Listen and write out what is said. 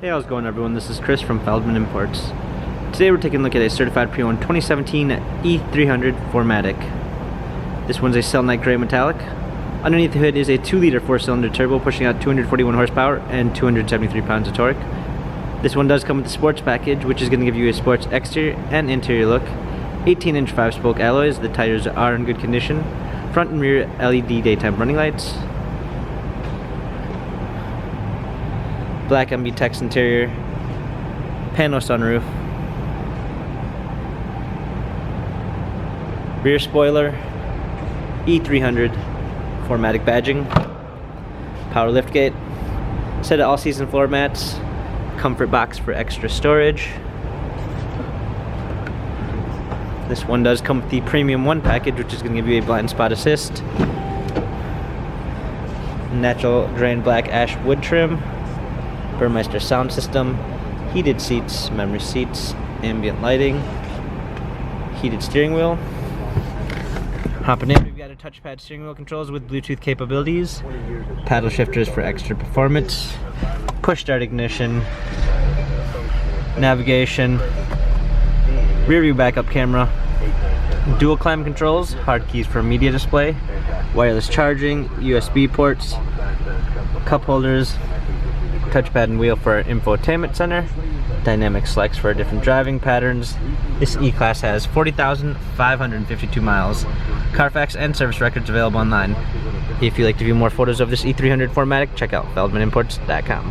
Hey, how's it going, everyone? This is Chris from Feldmann Imports. Today we're taking a look at a certified pre-owned 2017 E300 4MATIC. This one's a cell night gray metallic. Underneath the hood is a 2-liter 4-cylinder turbo pushing out 241 horsepower and 273 pounds of torque. This one does come with the sports package, which is going to give you a sports exterior and interior look. 18-inch 5-spoke alloys. The tires are in good condition. Front and rear LED daytime running lights. Black MB-Tex interior, pano sunroof, rear spoiler, E300 4MATIC badging, power liftgate, set of all-season floor mats, comfort box for extra storage. This one does come with the Premium 1 package, which is going to give you a blind spot assist, natural grain black ash wood trim, Burmeister sound system, heated seats, memory seats, ambient lighting, heated steering wheel. Hopping in, we've got a touchpad steering wheel controls with Bluetooth capabilities, paddle shifters for extra performance, push start ignition, navigation, rear view backup camera, dual climate controls, hard keys for media display, wireless charging, USB ports, cup holders, touchpad and wheel for our infotainment center, dynamic selects for our different driving patterns. This E-Class has 40,552 miles. Carfax and service records available online. If you'd like to view more photos of this E300 4MATIC, check out feldmanimports.com.